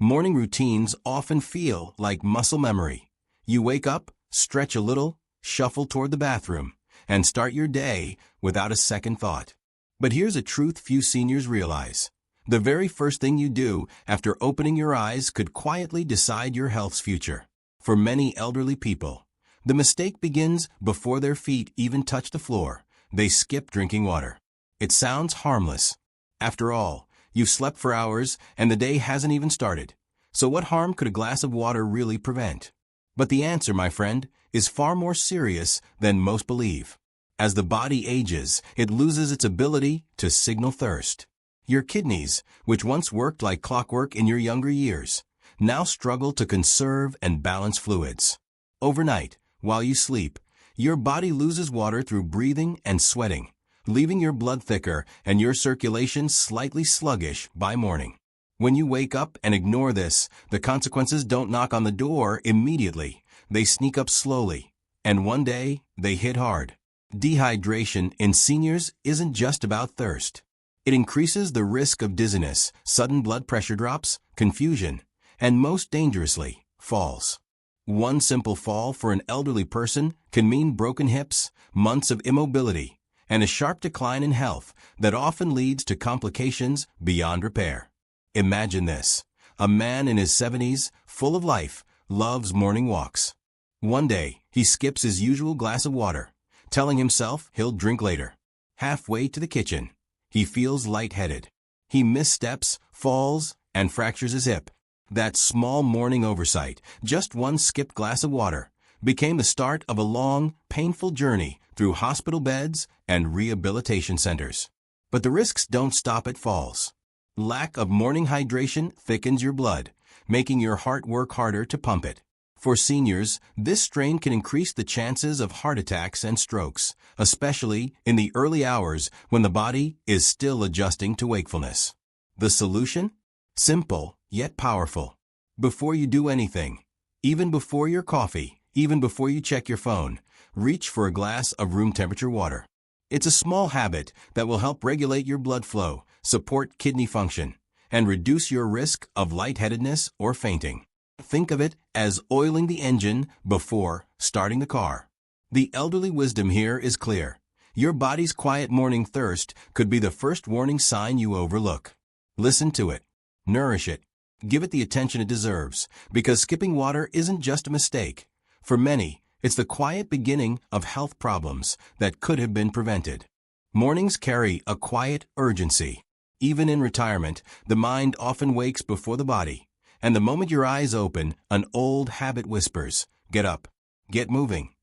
Morning routines often feel like muscle memory. You wake up, stretch a little, shuffle toward the bathroom, and start your day without a second thought. But here's a truth few seniors realize. The very first thing you do after opening your eyes could quietly decide your health's future. For many elderly people, the mistake begins before their feet even touch the floor. They skip drinking water. It sounds harmless. After all, you've slept for hours and the day hasn't even started. So what harm could a glass of water really prevent? But the answer, my friend, is far more serious than most believe. As the body ages, it loses its ability to signal thirst. Your kidneys, which once worked like clockwork in your younger years, now struggle to conserve and balance fluids. Overnight, while you sleep, your body loses water through breathing and sweating, leaving your blood thicker and your circulation slightly sluggish by morning. When you wake up and ignore this, the consequences don't knock on the door immediately. They sneak up slowly, and one day they hit hard. Dehydration in seniors isn't just about thirst. It increases the risk of dizziness, sudden blood pressure drops, confusion, and most dangerously, falls. One simple fall for an elderly person can mean broken hips, months of immobility, and a sharp decline in health that often leads to complications beyond repair. Imagine this. A man in his 70s, full of life, loves morning walks. One day, he skips his usual glass of water, telling himself he'll drink later. Halfway to the kitchen, he feels lightheaded. He missteps, falls, and fractures his hip. That small morning oversight, just one skipped glass of water, became the start of a long, painful journey through hospital beds and rehabilitation centers. But the risks don't stop at falls. Lack of morning hydration thickens your blood, making your heart work harder to pump it. For seniors, this strain can increase the chances of heart attacks and strokes, especially in the early hours when the body is still adjusting to wakefulness. The solution? Simple, yet powerful. Before you do anything, even before your coffee, even before you check your phone, reach for a glass of room temperature water. It's a small habit that will help regulate your blood flow, support kidney function, and reduce your risk of lightheadedness or fainting. Think of it as oiling the engine before starting the car. The elderly wisdom here is clear. Your body's quiet morning thirst could be the first warning sign you overlook. Listen to it. Nourish it. Give it the attention it deserves, because skipping water isn't just a mistake. For many, it's the quiet beginning of health problems that could have been prevented. Mornings carry a quiet urgency. Even in retirement, the mind often wakes before the body. And the moment your eyes open, an old habit whispers, "Get up, get moving."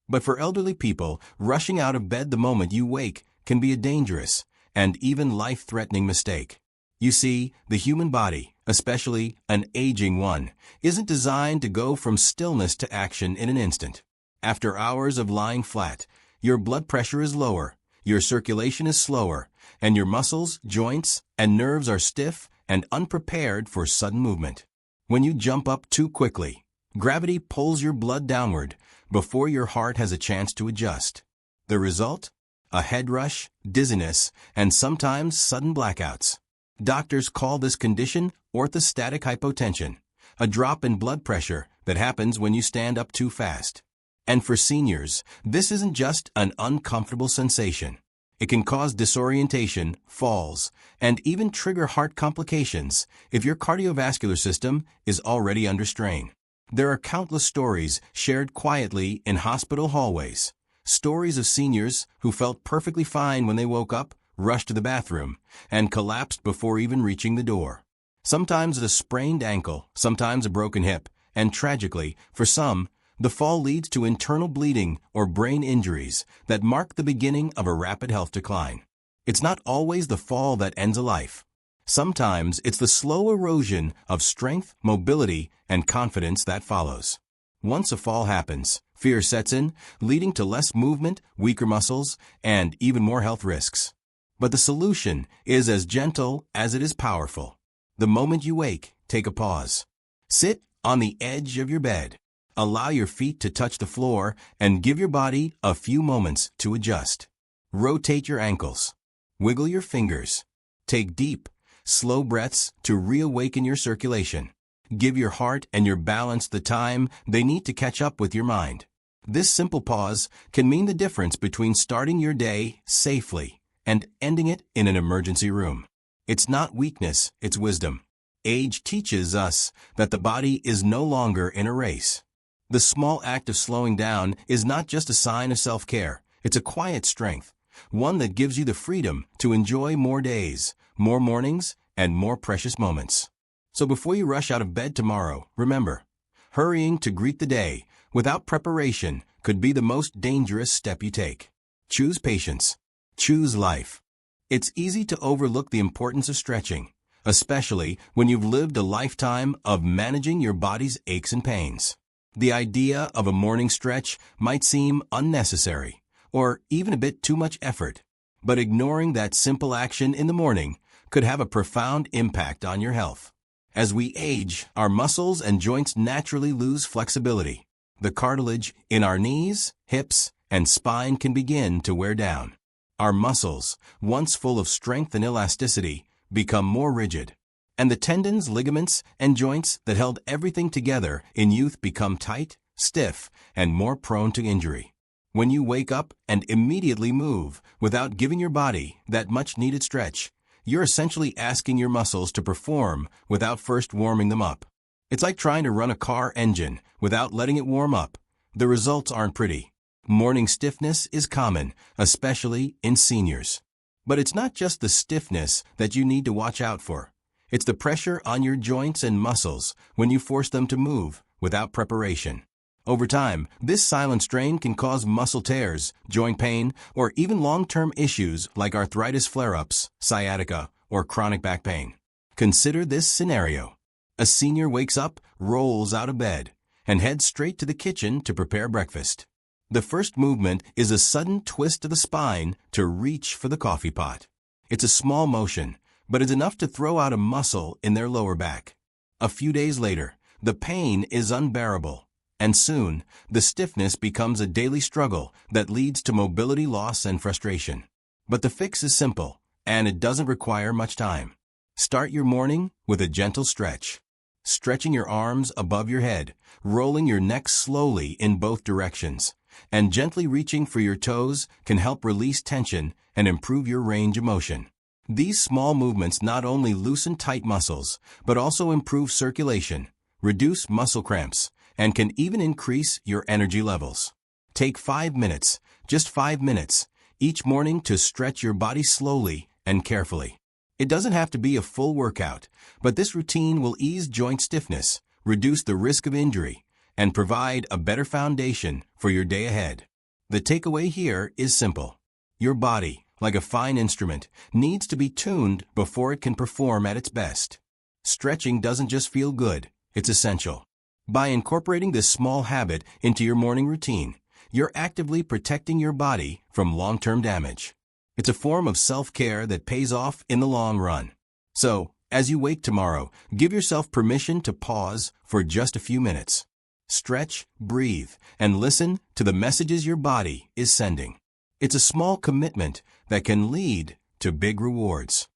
But for elderly people, rushing out of bed the moment you wake can be a dangerous and even life-threatening mistake. You see, the human body, especially an aging one, isn't designed to go from stillness to action in an instant. After hours of lying flat, your blood pressure is lower, your circulation is slower, and your muscles, joints, and nerves are stiff and unprepared for sudden movement. When you jump up too quickly, gravity pulls your blood downward before your heart has a chance to adjust. The result? A head rush, dizziness, and sometimes sudden blackouts. Doctors call this condition orthostatic hypotension, a drop in blood pressure that happens when you stand up too fast. And for seniors, this isn't just an uncomfortable sensation. It can cause disorientation, falls, and even trigger heart complications if your cardiovascular system is already under strain. There are countless stories shared quietly in hospital hallways. Stories of seniors who felt perfectly fine when they woke up, rushed to the bathroom, and collapsed before even reaching the door. Sometimes a sprained ankle, sometimes a broken hip, and tragically, for some, the fall leads to internal bleeding or brain injuries that mark the beginning of a rapid health decline. It's not always the fall that ends a life. Sometimes it's the slow erosion of strength, mobility, and confidence that follows. Once a fall happens, fear sets in, leading to less movement, weaker muscles, and even more health risks. But the solution is as gentle as it is powerful. The moment you wake, take a pause. Sit on the edge of your bed. Allow your feet to touch the floor and give your body a few moments to adjust. Rotate your ankles. Wiggle your fingers. Take deep, slow breaths to reawaken your circulation. Give your heart and your balance the time they need to catch up with your mind. This simple pause can mean the difference between starting your day safely and ending it in an emergency room. It's not weakness, it's wisdom. Age teaches us that the body is no longer in a race. The small act of slowing down is not just a sign of self-care, it's a quiet strength, one that gives you the freedom to enjoy more days, more mornings, and more precious moments. So before you rush out of bed tomorrow, remember, hurrying to greet the day without preparation could be the most dangerous step you take. Choose patience. Choose life. It's easy to overlook the importance of stretching, especially when you've lived a lifetime of managing your body's aches and pains. The idea of a morning stretch might seem unnecessary, or even a bit too much effort, but ignoring that simple action in the morning could have a profound impact on your health. As we age, our muscles and joints naturally lose flexibility. The cartilage in our knees, hips, and spine can begin to wear down. Our muscles, once full of strength and elasticity, become more rigid. And the tendons, ligaments, and joints that held everything together in youth become tight, stiff, and more prone to injury. When you wake up and immediately move without giving your body that much-needed stretch, you're essentially asking your muscles to perform without first warming them up. It's like trying to run a car engine without letting it warm up. The results aren't pretty. Morning stiffness is common, especially in seniors. But it's not just the stiffness that you need to watch out for. It's the pressure on your joints and muscles when you force them to move without preparation. Over time, this silent strain can cause muscle tears, joint pain, or even long-term issues like arthritis flare-ups, sciatica, or chronic back pain. Consider this scenario. A senior wakes up, rolls out of bed, and heads straight to the kitchen to prepare breakfast. The first movement is a sudden twist of the spine to reach for the coffee pot. It's a small motion, but it's enough to throw out a muscle in their lower back. A few days later, the pain is unbearable, and soon, the stiffness becomes a daily struggle that leads to mobility loss and frustration. But the fix is simple, and it doesn't require much time. Start your morning with a gentle stretch. Stretching your arms above your head, rolling your neck slowly in both directions, and gently reaching for your toes can help release tension and improve your range of motion. These small movements not only loosen tight muscles, but also improve circulation, reduce muscle cramps, and can even increase your energy levels. Take 5 minutes, just 5 minutes, each morning to stretch your body slowly and carefully. It doesn't have to be a full workout, but this routine will ease joint stiffness, reduce the risk of injury, and provide a better foundation for your day ahead. The takeaway here is simple. Your body, like a fine instrument, needs to be tuned before it can perform at its best. Stretching doesn't just feel good, it's essential. By incorporating this small habit into your morning routine, you're actively protecting your body from long-term damage. It's a form of self-care that pays off in the long run. So, as you wake tomorrow, give yourself permission to pause for just a few minutes. Stretch, breathe, and listen to the messages your body is sending. It's a small commitment that can lead to big rewards.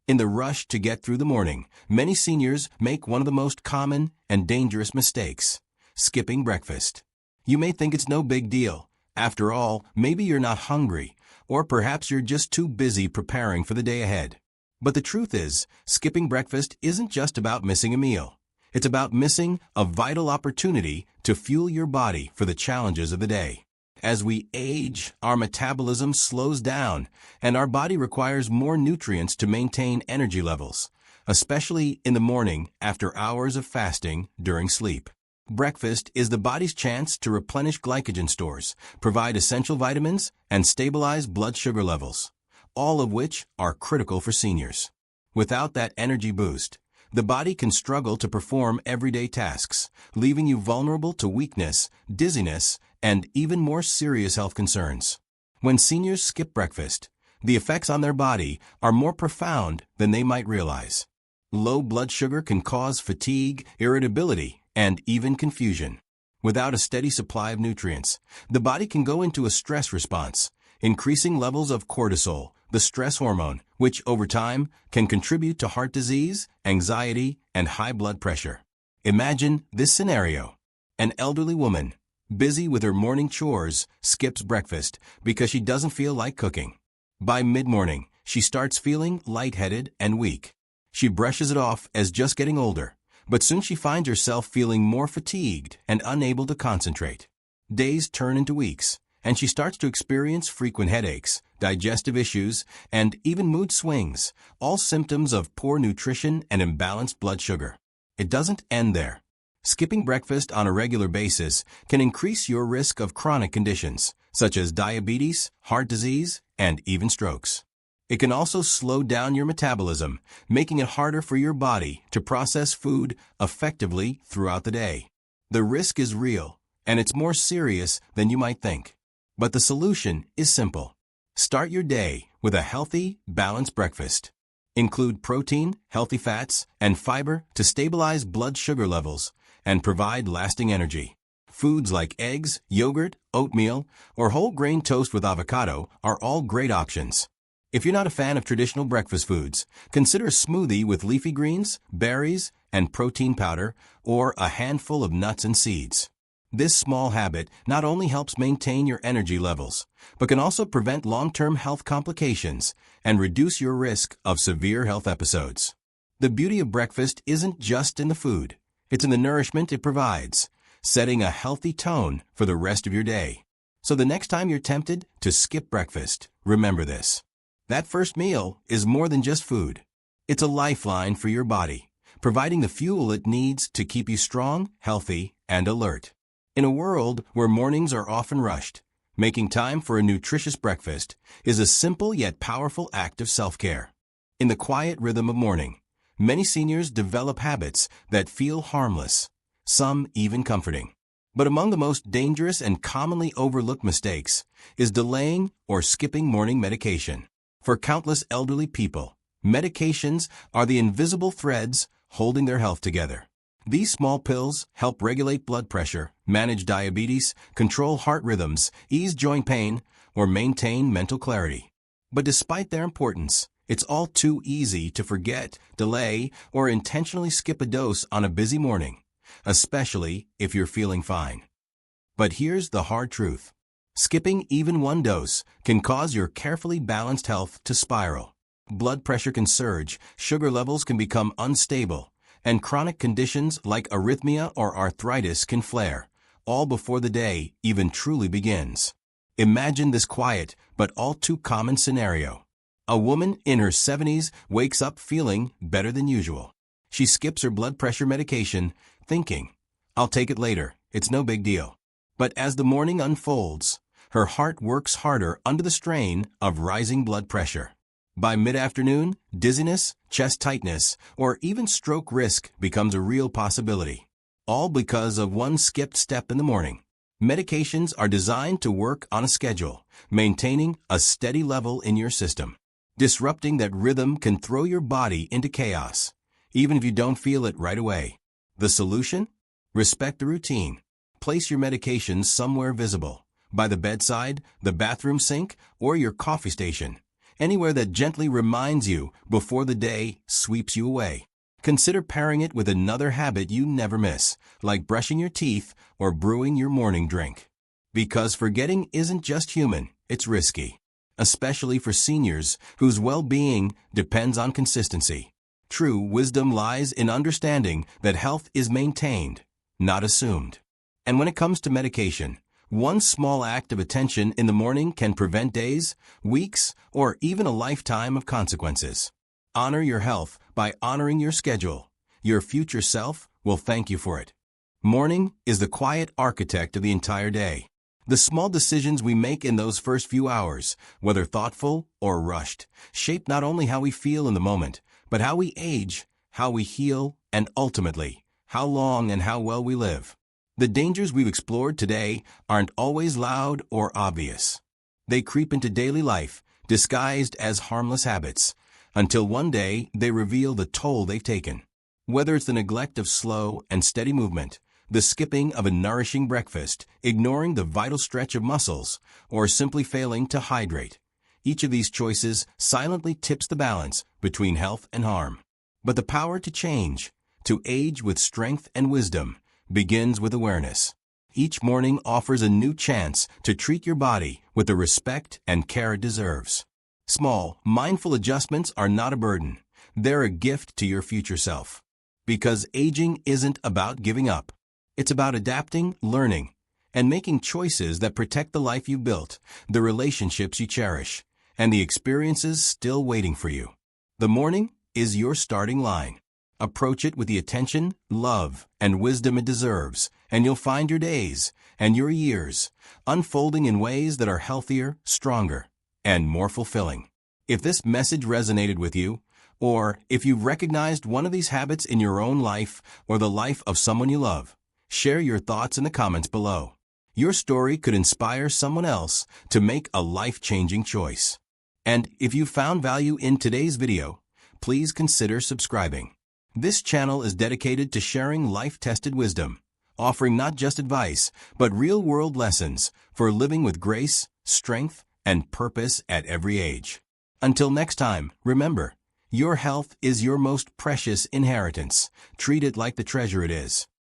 In the rush to get through the morning, many seniors make one of the most common and dangerous mistakes: skipping breakfast. You may think it's no big deal. After all, maybe you're not hungry, or perhaps you're just too busy preparing for the day ahead. But the truth is, skipping breakfast isn't just about missing a meal. It's about missing a vital opportunity to fuel your body for the challenges of the day. As we age, our metabolism slows down, and our body requires more nutrients to maintain energy levels, especially in the morning after hours of fasting during sleep. Breakfast is the body's chance to replenish glycogen stores, provide essential vitamins, and stabilize blood sugar levels, all of which are critical for seniors. Without that energy boost, the body can struggle to perform everyday tasks, leaving you vulnerable to weakness, dizziness, and even more serious health concerns. When seniors skip breakfast, the effects on their body are more profound than they might realize. Low blood sugar can cause fatigue, irritability, and even confusion. Without a steady supply of nutrients, the body can go into a stress response, increasing levels of cortisol, the stress hormone, which over time can contribute to heart disease, anxiety, and high blood pressure. Imagine this scenario. An elderly woman, busy with her morning chores, skips breakfast because she doesn't feel like cooking. By mid-morning, she starts feeling lightheaded and weak. She brushes it off as just getting older, but soon she finds herself feeling more fatigued and unable to concentrate. Days turn into weeks, and she starts to experience frequent headaches, digestive issues, and even mood swings, all symptoms of poor nutrition and imbalanced blood sugar. It doesn't end there. Skipping breakfast on a regular basis can increase your risk of chronic conditions, such as diabetes, heart disease, and even strokes. It can also slow down your metabolism, making it harder for your body to process food effectively throughout the day. The risk is real, and it's more serious than you might think. But the solution is simple. Start your day with a healthy, balanced breakfast. Include protein, healthy fats, and fiber to stabilize blood sugar levels and provide lasting energy. Foods like eggs, yogurt, oatmeal, or whole grain toast with avocado are all great options. If you're not a fan of traditional breakfast foods, consider a smoothie with leafy greens, berries, and protein powder, or a handful of nuts and seeds. This small habit not only helps maintain your energy levels, but can also prevent long-term health complications and reduce your risk of severe health episodes. The beauty of breakfast isn't just in the food. It's in the nourishment it provides, setting a healthy tone for the rest of your day. So the next time you're tempted to skip breakfast, remember this. That first meal is more than just food. It's a lifeline for your body, providing the fuel it needs to keep you strong, healthy, and alert. In a world where mornings are often rushed, making time for a nutritious breakfast is a simple yet powerful act of self-care. In the quiet rhythm of morning, many seniors develop habits that feel harmless, some even comforting. But among the most dangerous and commonly overlooked mistakes is delaying or skipping morning medication. For countless elderly people, medications are the invisible threads holding their health together. These small pills help regulate blood pressure, manage diabetes, control heart rhythms, ease joint pain, or maintain mental clarity. But despite their importance, it's all too easy to forget, delay, or intentionally skip a dose on a busy morning, especially if you're feeling fine. But here's the hard truth. Skipping even one dose can cause your carefully balanced health to spiral. Blood pressure can surge, sugar levels can become unstable, and chronic conditions like arrhythmia or arthritis can flare, all before the day even truly begins. Imagine this quiet but all too common scenario. A woman in her 70s wakes up feeling better than usual. She skips her blood pressure medication, thinking, "I'll take it later, it's no big deal." But as the morning unfolds, her heart works harder under the strain of rising blood pressure. By mid-afternoon, dizziness, chest tightness, or even stroke risk becomes a real possibility, all because of one skipped step in the morning. Medications are designed to work on a schedule, maintaining a steady level in your system. Disrupting that rhythm can throw your body into chaos, even if you don't feel it right away. The solution? Respect the routine. Place your medications somewhere visible, by the bedside, the bathroom sink, or your coffee station, anywhere that gently reminds you before the day sweeps you away. Consider pairing it with another habit you never miss, like brushing your teeth or brewing your morning drink. Because forgetting isn't just human, it's risky, especially for seniors whose well-being depends on consistency. True wisdom lies in understanding that health is maintained, not assumed. And when it comes to medication, one small act of attention in the morning can prevent days, weeks, or even a lifetime of consequences. Honor your health by honoring your schedule. Your future self will thank you for it. Morning is the quiet architect of the entire day. The small decisions we make in those first few hours, whether thoughtful or rushed, shape not only how we feel in the moment, but how we age, how we heal, and ultimately, how long and how well we live. The dangers we've explored today aren't always loud or obvious. They creep into daily life, disguised as harmless habits, until one day they reveal the toll they've taken. Whether it's the neglect of slow and steady movement, the skipping of a nourishing breakfast, ignoring the vital stretch of muscles, or simply failing to hydrate, each of these choices silently tips the balance between health and harm. But the power to change, to age with strength and wisdom begins with awareness. Each morning offers a new chance to treat your body with the respect and care it deserves. Small, mindful adjustments are not a burden. They're a gift to your future self. Because aging isn't about giving up. It's about adapting, learning, and making choices that protect the life you built, the relationships you cherish, and the experiences still waiting for you. The morning is your starting line. Approach it with the attention, love, and wisdom it deserves, and you'll find your days and your years unfolding in ways that are healthier, stronger, and more fulfilling. If this message resonated with you, or if you've recognized one of these habits in your own life or the life of someone you love, share your thoughts in the comments below. Your story could inspire someone else to make a life-changing choice. And if you found value in today's video, please consider subscribing. This channel is dedicated to sharing life-tested wisdom, offering not just advice, but real-world lessons for living with grace, strength, and purpose at every age. Until next time, remember, your health is your most precious inheritance. Treat it like the treasure it is.